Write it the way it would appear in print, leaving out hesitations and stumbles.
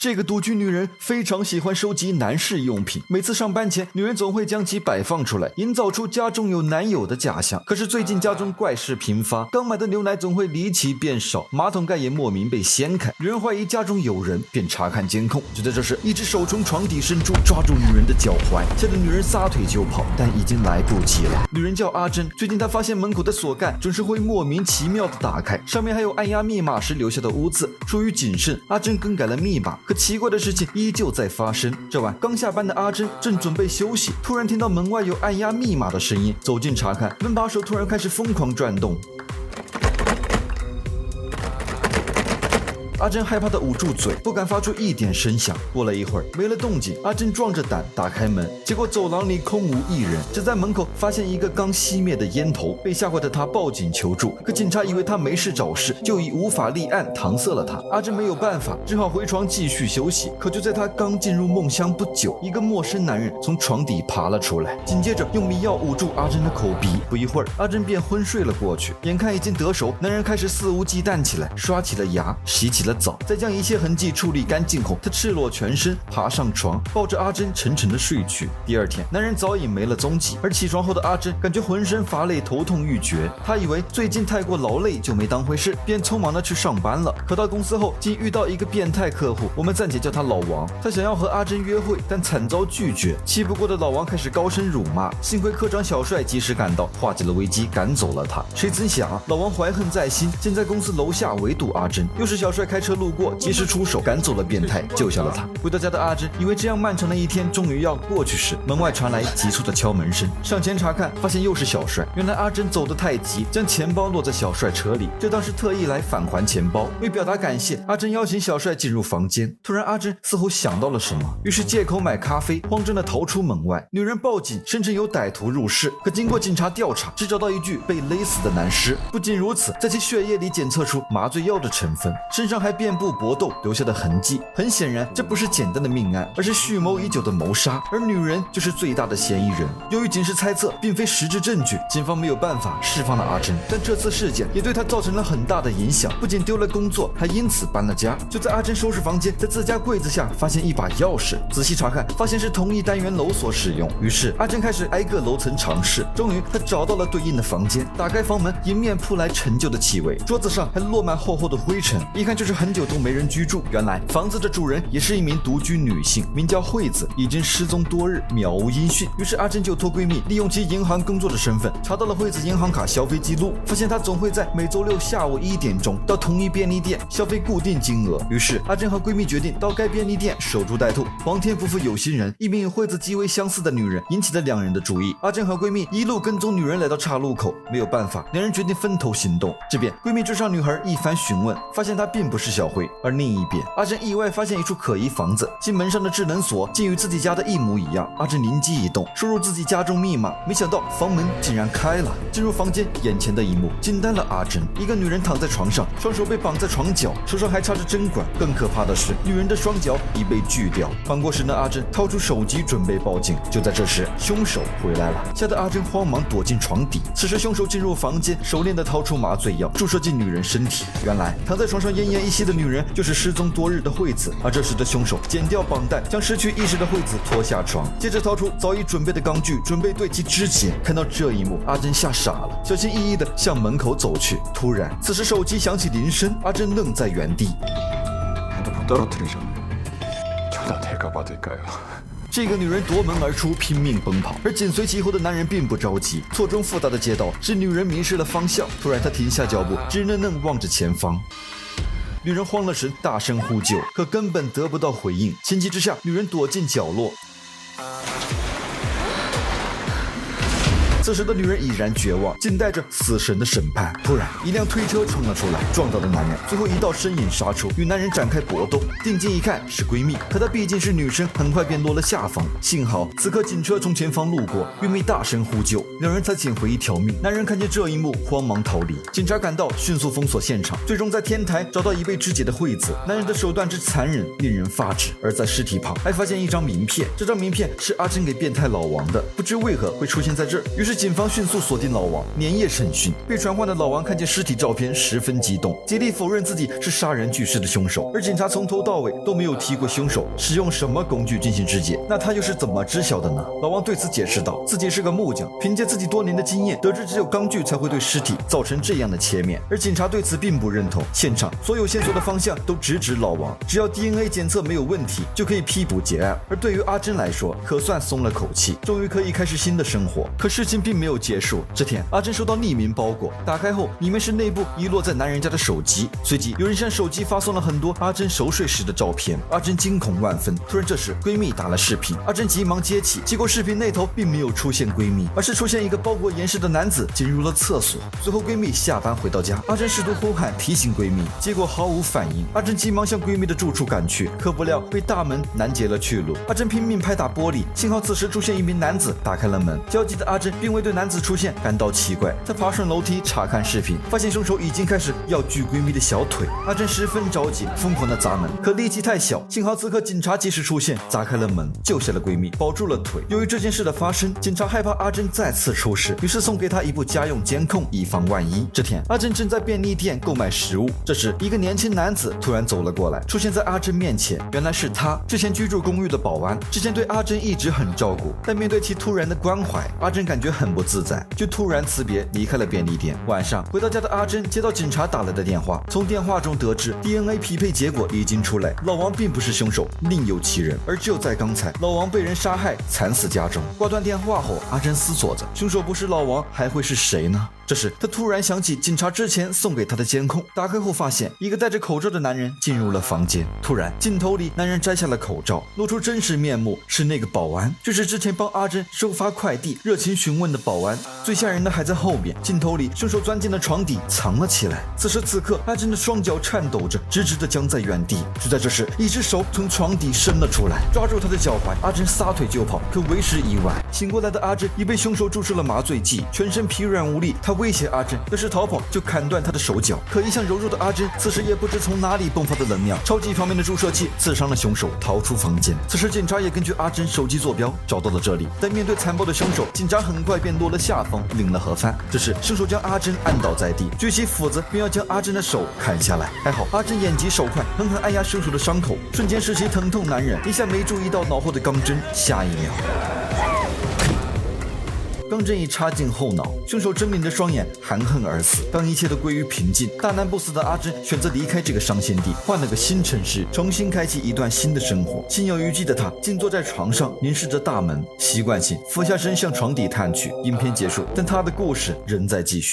这个独居女人非常喜欢收集男士用品，每次上班前，女人总会将其摆放出来，营造出家中有男友的假象。可是最近家中怪事频发，刚买的牛奶总会离奇变少，马桶盖也莫名被掀开。女人怀疑家中有人，便查看监控。就在这时，一只手从床底伸出，抓住女人的脚踝，吓得女人撒腿就跑，但已经来不及了。女人叫阿珍，最近她发现门口的锁盖总是会莫名其妙的打开，上面还有按压密码时留下的污渍。出于谨慎，阿珍更改了密码，可奇怪的事情依旧在发生。这晚刚下班的阿珍正准备休息，突然听到门外有按压密码的声音，走近查看，门把手突然开始疯狂转动。阿珍害怕的捂住嘴，不敢发出一点声响。过了一会儿，没了动静，阿珍壮着胆打开门，结果走廊里空无一人，只在门口发现一个刚熄灭的烟头。被吓坏的她报警求助，可警察以为她没事找事，就以无法立案搪塞了她。阿珍没有办法，只好回床继续休息。可就在她刚进入梦乡不久，一个陌生男人从床底爬了出来，紧接着用迷药捂住阿珍的口鼻。不一会儿，阿珍便昏睡了过去。眼看已经得手，男人开始肆无忌惮起来，刷起了牙，洗起了澡，再将一切痕迹处理干净后，他赤裸全身爬上床，抱着阿珍沉沉的睡去。第二天，男人早已没了踪迹，而起床后的阿珍感觉浑身乏累，头痛欲绝。他以为最近太过劳累，就没当回事，便匆忙的去上班了。可到公司后，竟遇到一个变态客户，我们暂且叫他老王。他想要和阿珍约会，但惨遭拒绝。气不过的老王开始高声辱骂，幸亏科长小帅及时赶到，化解了危机，赶走了他。谁曾想老王怀恨在心，竟在公司楼下围堵阿珍。又是小帅开车路过，及时出手赶走了变态，救下了他。回到家的阿珍以为这样漫长的一天终于要过去时，门外传来急促的敲门声。上前查看，发现又是小帅。原来阿珍走得太急，将钱包落在小帅车里，就当是特意来返还钱包。为表达感谢，阿珍邀请小帅进入房间。突然阿珍似乎想到了什么，于是借口买咖啡，慌张地逃出门外。女人报警，声称有歹徒入室，可经过警察调查，只找到一具被勒死的男尸。不仅如此，在其血液里检测出麻醉药的成分，身上还遍布搏斗留下的痕迹。很显然，这不是简单的命案，而是蓄谋已久的谋杀，而女人就是最大的嫌疑人。由于警示猜测并非实质证据，警方没有办法释放了阿珍。但这次事件也对她造成了很大的影响，不仅丢了工作，还因此搬了家。就在阿珍收拾房间，在自家柜子下发现一把钥匙，仔细查看，发现是同一单元楼所使用。于是阿珍开始挨个楼层尝试，终于她找到了对应的房间。打开房门，迎面扑来陈旧的气味，桌子上还落满厚厚的灰尘，一看就是很久都没人居住。原来房子的主人也是一名独居女性，名叫惠子，已经失踪多日，渺无音讯。于是阿珍就托闺蜜利用其银行工作的身份，查到了惠子银行卡消费记录，发现她总会在每周六下午1点钟到同一便利店消费固定金额。于是阿珍和闺蜜决定到该便利店守株待兔。皇天不负有心人，一名与惠子极为相似的女人引起了两人的注意。阿珍和闺蜜一路跟踪女人来到岔路口，没有办法，两人决定分头行动。这边闺蜜追上女孩，一番询问，发现她并不是小慧。而另一边，阿珍意外发现一处可疑房子，其门上的智能锁竟与自己家的一模一样。阿珍灵机一动，输入自己家中密码，没想到房门竟然开了。进入房间，眼前的一幕惊呆了阿珍。一个女人躺在床上，双手被绑在床角，手上还插着针管。更可怕的是，女人的双脚已被锯掉。缓过神的阿珍掏出手机准备报警，就在这时，凶手回来了，吓得阿珍慌忙躲进床底。此时凶手进入房间，熟练地掏出麻醉药，注射进女人身体。原来躺在床上奄奄一息的女人就是失踪多日的惠子。而这时的凶手剪掉绑带，将失去意识的惠子拖下床，接着掏出早已准备的钢锯，准备对其肢解。看到这一幕，阿珍吓傻了，小心翼翼地向门口走去。突然，此时手机响起铃声，阿珍愣在原地。这个女人夺门而出，拼命奔跑，而紧随其后的男人并不着急。错综复杂的街道使女人迷失了方向，突然她停下脚步，直愣愣望着前方。女人慌了神，大声呼救，可根本得不到回应。情急之下，女人躲进角落。此时的女人已然绝望，静待着死神的审判。突然，一辆推车冲了出来，撞到了男人。最后一道身影杀出，与男人展开搏斗。定睛一看，是闺蜜，可她毕竟是女生，很快便落了下风。幸好此刻警车从前方路过，闺蜜大声呼救，两人才捡回一条命。男人看见这一幕，慌忙逃离。警察赶到，迅速封锁现场，最终在天台找到已被肢解的惠子。男人的手段之残忍，令人发指。而在尸体旁还发现一张名片，这张名片是阿珍给变态老王的，不知为何会出现在这儿。于是是警方迅速锁定老王，连夜审讯。被传唤的老王看见尸体照片，十分激动，极力否认自己是杀人巨尸的凶手。而警察从头到尾都没有提过凶手使用什么工具进行肢解，那他又是怎么知晓的呢？老王对此解释道，自己是个木匠，凭借自己多年的经验，得知只有钢锯才会对尸体造成这样的切面。而警察对此并不认同，现场所有线索的方向都直指老王，只要 DNA 检测没有问题，就可以批捕结案。而对于阿珍来说，可算松了口气，终于可以开始新的生活。可事情并没有结束，这天阿珍收到匿名包裹，打开后里面是内部遗落在男人家的手机，随即有人向手机发送了很多阿珍熟睡时的照片。阿珍惊恐万分，突然这时闺蜜打了视频，阿珍急忙接起，结果视频那头并没有出现闺蜜，而是出现一个包裹严实的男子进入了厕所。随后闺蜜下班回到家，阿珍试图呼喊提醒闺蜜，结果毫无反应。阿珍急忙向闺蜜的住处赶去，可不料被大门拦截了去路。阿珍拼命拍打玻璃，幸好此时出现一名男子打开了门。焦急的阿珍并未对男子出现感到奇怪，她爬上楼梯查看视频，发现凶手已经开始要锯闺蜜的小腿。阿珍十分着急，疯狂的砸门，可力气太小，幸好此刻警察及时出现，砸开了门，救下了闺蜜，保住了腿。由于这件事的发生，警察害怕阿珍再次出事，于是送给她一部家用监控，以防万一。这天阿珍正在便利店购买食物，这时一个年轻男子突然走了过来，出现在阿珍面前。原来是他之前居住公寓的保安，之前对阿珍一直很照顾，但面对其突然的关怀，阿珍感觉很不自在，就突然辞别离开了便利店。晚上回到家的阿珍接到警察打来的电话，从电话中得知 DNA 匹配结果已经出来，老王并不是凶手，另有其人。而就在刚才，老王被人杀害，惨死家中。挂断电话后，阿珍思索着，凶手不是老王还会是谁呢？这时他突然想起警察之前送给他的监控，打开后发现一个戴着口罩的男人进入了房间。突然镜头里男人摘下了口罩，露出真实面目，是那个保安，就是之前帮阿珍收发快递热情询问的保安。最吓人的还在后面，镜头里凶手钻进了床底藏了起来。此时此刻阿珍的双脚颤抖着，直直地僵在原地。就在这时，一只手从床底伸了出来，抓住他的脚踝。阿珍撒腿就跑，可为时已晚。醒过来的阿珍已被凶手注射了麻醉剂，全身疲软无力。他威胁阿珍要是逃跑就砍断他的手脚，可一向柔弱的阿珍此时也不知从哪里迸发的能量，超级方面的注射器刺伤了凶手，逃出房间。此时警察也根据阿珍手机坐标找到了这里，但面对残暴的凶手，警察很快便落了下风，领了盒饭。这时凶手将阿珍按倒在地，举起斧子便要将阿珍的手砍下来。还好阿珍眼疾手快，狠狠按压凶手的伤口，瞬间使其疼痛难忍，一下没注意到脑后的钢针，下一秒钢针一插进后脑，凶手狰狞的双眼含恨而死。当一切都归于平静，大难不死的阿珍选择离开这个伤心地，换了个新城市，重新开启一段新的生活。心有余悸的他静坐在床上，凝视着大门，习惯性俯下身向床底探去。影片结束，但他的故事仍在继续。